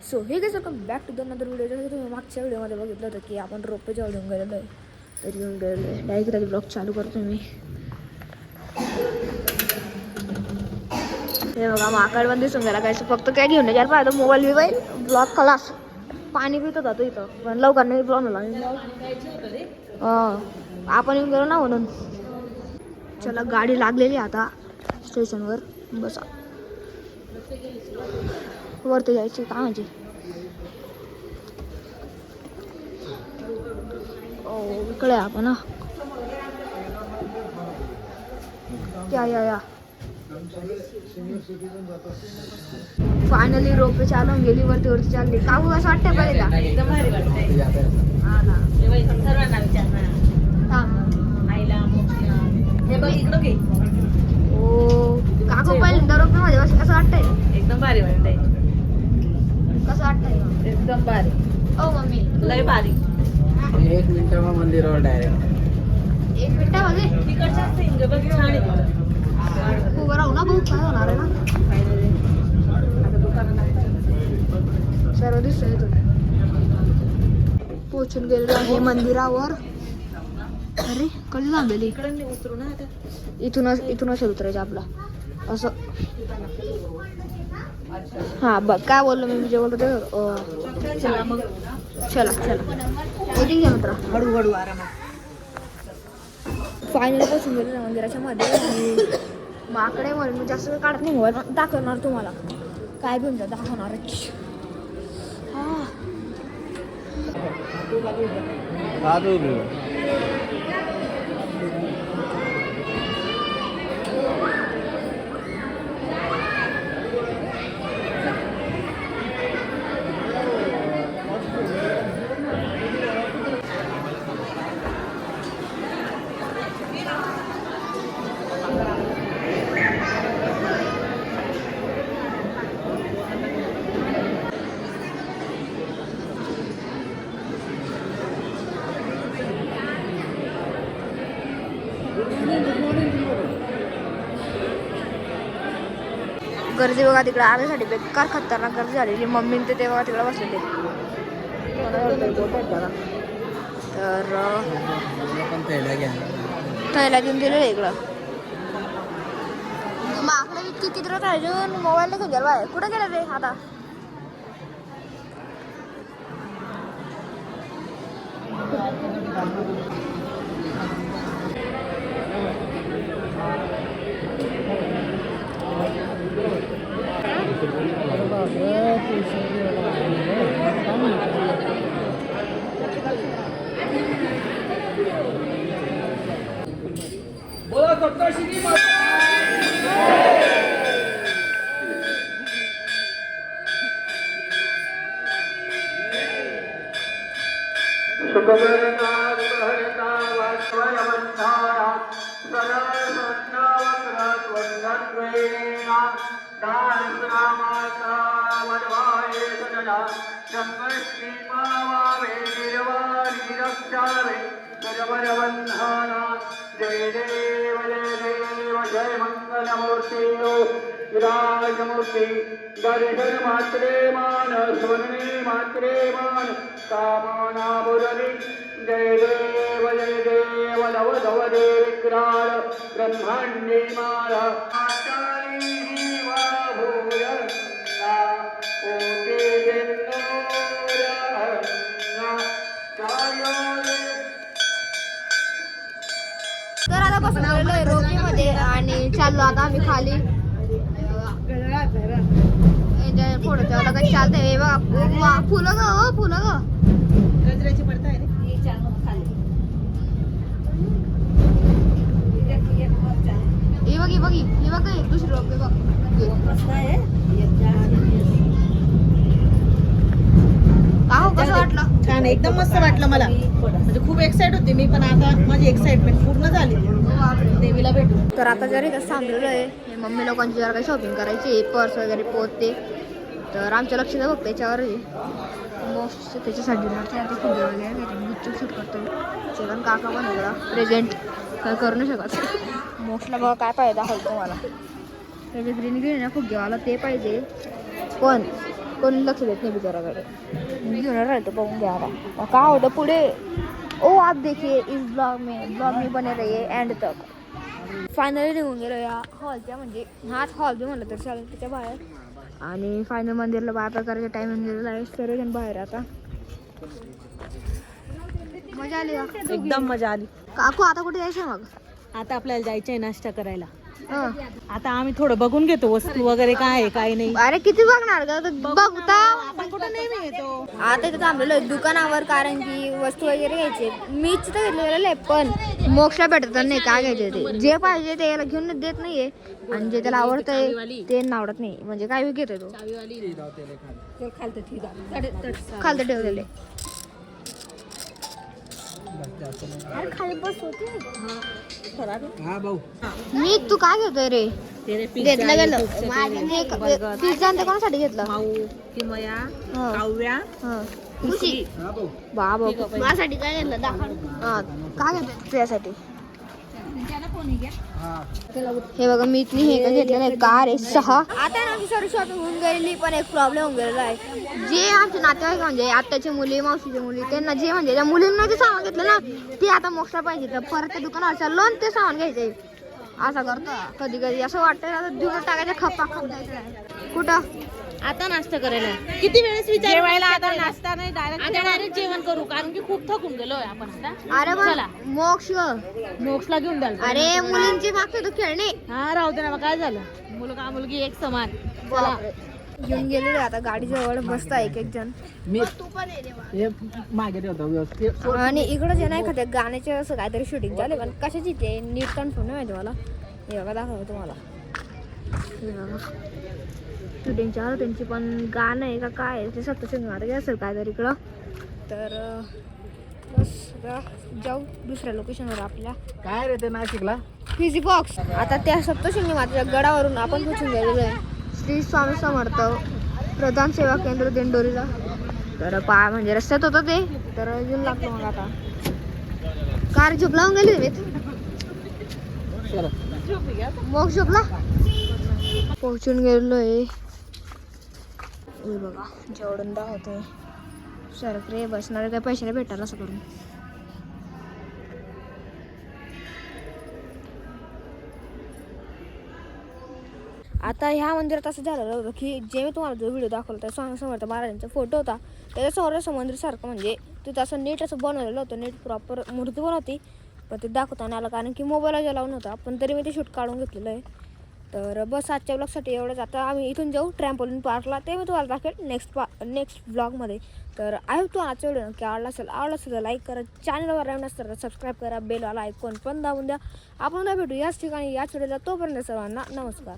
So हे कसं welcome back to the नंतर व्हिडिओ. जसं तुम्ही मागच्या व्हिडिओमध्ये बघितलं होतं की आपण रोपे जेव्हा घेऊन गेलेलो आहे तरी घेऊन गेलेलो आहे. डायरेक्ट तरी ब्लॉग चालू करतो मी. हे बघा माकड पण दिसून गेला. काय फक्त काय घेऊन गेला पाहिजे मोबाईल बिबाईल ब्लॉग खलास. पाणी पित होता तो इथं पण लवकर नाही ब्लॉग झाला. आपण येऊन गेलो ना म्हणून. चला गाडी लागलेली आता स्टेशनवर. बसा वरती जायची का म्हणजे इकडे आपण या फायनली रोपे चालून गेली. वरती चालली. काहू असं वाटतंय पाहिजे का? एकदम भारी वाटतंय. हा ना सर्वांना विचारणार. आईला हे बघ इकडं घे. ओ काकू पहिल्यांदा रोपे मध्ये बस कसं वाटतंय? एकदम भारी वाटतंय. कसं वाटतंय? एकदम भारी. ओ मम्मी लय भारी. 1 मिनिटावर मंदिरावर डायरेक्ट. 1 मिनिटामध्ये तिकडच्या सिंग बघ छान आहे तिकडं. उभं राहू ना भाऊ. काय होणार आहे ना आता दुकानात सर्व दिसतंय इथून. पोचून गेलेलो आहे मंदिरावर. अरे कधी थांबलेली? इकडं उतरू ना आता. इथूनच उतरायचं आपला असं. हा बघ काय बोललो मी जे बोलतो ते. चला मग चला वेटिंग घ्या मित्रा. हळूहळू आरामात. फायनली पोचून गेलो ना मंदिराच्या मध्ये. आणि माकडे म्हणून मी जास्त वेळ काढत नाही. मोबाईल दाखवणार तुम्हाला काय घेऊन दाखवणार. हा गर्दी बघा तिकडे आल्यासाठी बेकार खतरनाक गर्दी झालेली. मम्मी ते तेव्हा तिकडे बसलेले. तर थैला घेऊन दिलेलं इकडं. माकडे इतकी किती राहायचे मोबाईल घेऊन गेला बाय. कुठे गेलं रे आता? बोला सप्तश्री माता. सुखकर्ता सुखहर्ता वासवयवन्धाया सरस्वन्नवक्रत्वन्दत्वेना दानसुरामाता वनवाये सजना शङ्करश्रीपावावे निर्वाणिरक्षावे गजवरवन्धाना. जय देव जय मंगलमूर्ति विराजमूर्ति. दर्शन मात्रे मान स्मरणे मात्रे मान कामना बुरली. जय देव नव नव देव विक्राल ब्रह्मांडी माला. आचारी वा भूय ना कोटी जन्नोर ना चार्यो. तर आता बसून आलेलो आहे रोपीमध्ये आणि चाललो आता आम्ही खाली. थोडं लगत चालतंय. हे बघा फुलं ग फुलं ग गजऱ्याची पडताय रे. हे बघ दुसरी रोप बघ. का हो कसं वाटलं? छान एकदम मस्त वाटलं मला. म्हणजे खूप एक्साइट होते मी पण आता माझी एक्साइटमेंट पूर्ण झाली. देवीला भेटू. तर आता जरी कसं थांबलेलो आहे. मम्मी लोकांची जरा काही शॉपिंग करायची आहे. पर्स वगैरे पोचते तर आमच्या लक्ष द्या बघ त्याच्यावर. मोस्ट त्याच्यासाठी फुगे वगैरे गुच्छ शूट करतो. चलन काका पण वेगळा प्रेझेंट काय करू नाही शकत. मोस्टला बघा काय पाहिजे दाखवतो तुम्हाला. त्याचे ग्रीन ग्रीन ना फुगेवाला ते पाहिजे. पण कोणी लक्ष देत नाही बिचाराकडे. घेऊन राहतो पाहून घ्या आता काय होतं पुढे. ओ आप देखिए इस ब्लॉग में बने रहिए एंड तक. फायनली निघून गेलो या हॉलच्या, म्हणजे हाच हॉल बी म्हणलं तर चालेल त्याच्या बाहेर. आणि फायनल मंदिरला बाय प्रकारचा टाइम गेलेला आहे. सर्वजण बाहेर आता. मजा आली का? एकदम मजा आली. काकू आता कुठे जायचं मग? आता आपल्याला जायचंय नाश्ता करायला. हं. आता आम्ही थोडं बघून घेतो वस्तू वगैरे काय आहे काय नाही. अरे किती बघणार का बघता. आपण कुठं नेहमी येतो. आता इथे थांबलेलो आहे दुकानावर, कारण की वस्तू वगैरे घ्यायची. मीच तर घेतलेलं आहे, पण मोक्षला भेटत नाही काय घ्यायचे ते. जे पाहिजे ते याला घेऊन देत नाहीये, आणि जे त्याला आवडतंय ते आवडत नाही. म्हणजे काय घेतोय तो खालतं ठेवलेले. खाली बस होती. मी तू काय घेतोय रे? घेतलं गेलं पिझ्झा. ते कोणासाठी घेतलं? किमया, हं. काव्या, हं. खुशी. बाबा माझ्यासाठी काय घेतलं दाखव. काय घेतलं तुझ्यासाठी? हे बघा मी हे का घेतलेलं आहे कार आहे 6. आता ना आमची सर्व शॉपिंग होऊन गेलेली, पण एक प्रॉब्लेम होऊन गेलेला आहे. जे आमचे नातेवाईक म्हणजे आत्याची मुली मावशीची मुली त्यांना जे म्हणजे त्या मुलींना जे सामान घेतलं ना ते आता मोक्षा पाहिजे. तर परत त्या दुकानावर चाललो आणि ते सामान घ्यायचंय. असं करतो कधी कधी. असं वाटतं आता देऊन टाकायचं खप्पा खाऊ. कुठं आता नाश्ता करायला किती वेळेस विचार जेवायला. आता नाश्ता नाही, डायरेक्ट जेवण करू, कारण की खूप थकून गेलोय आपण आता. अरे चला. मोक्ष मोक्षला घेऊन द्याल. अरे मुलींची मागते तू खेळणे. हा राहू दे ना. मग काय झालं, मुलगा मुलगी एक समान. बापरे. घेऊन गेलेलो आता गाडी जवळ बसता एक जण. आणि इकडं जे नाही का त्या गाण्याचे असं काहीतरी शूटिंग झाले, पण कशाची ते नीट कन्फर्म नाही माहिती मला. हे बघा दाखवतो तुम्हाला. शूटिंग चालू त्यांची, पण गाणं आहे का काय आहे ते सप्तशृंगी माता असेल काहीतरी इकडं. तर बस जाऊ दुसऱ्या लोकेशनवर आपल्या. काय रे ते नाशिकला फिजी बॉक्स. आता त्या सप्तशृंगी मातेच्या गडावरून आपण पोचून गेलेलो आहे श्री स्वामी समर्थ प्रधान सेवा केंद्र दिंडोरीला. तर म्हणजे रस्त्यात होतं ते, तर येऊन लागतो मग आता. कार झोप लावून गेली तुम्ही मग झोपला. पोहोचून गेलेलो आहे. हे बघा जेवढून होते सरकरे बसणारे काय पैशाने भेटायला असं करून. आता ह्या मंदिरात असं झालेलं होतं की जे मी तुम्हाला जो व्हिडिओ दाखवला त्या स्वामी समर्थ महाराजांचा फोटो होता त्याच्यासमोर असं मंदिरसारखं, म्हणजे तिथं असं नीट असं बनवलेलं होतं. नीट प्रॉपर मूर्ती पण होती, पण ते दाखवता नाही आलं कारण की मोबाईलला जे लावून होता. पण तरी मी ते शूट काढून घेतलेलं आहे. तर बस आजच्या ब्लॉगसाठी एवढंच. आता आम्ही इथून जाऊ ट्रॅम्पोलिन पार्कला, ते मी तुम्हाला दाखवेल नेक्स्ट ब्लॉगमध्ये. तर आय होप तुम्हाला आजचा व्हिडिओ नक्की आवडला असेल तर लाईक करा. चॅनलवर नवीन असतं तर सबस्क्राईब करा. बेल आला ऐकून पण दाबून द्या. आपण भेटू याच ठिकाणी याच व्हिडिओला. तोपर्यंत सर्वांना नमस्कार.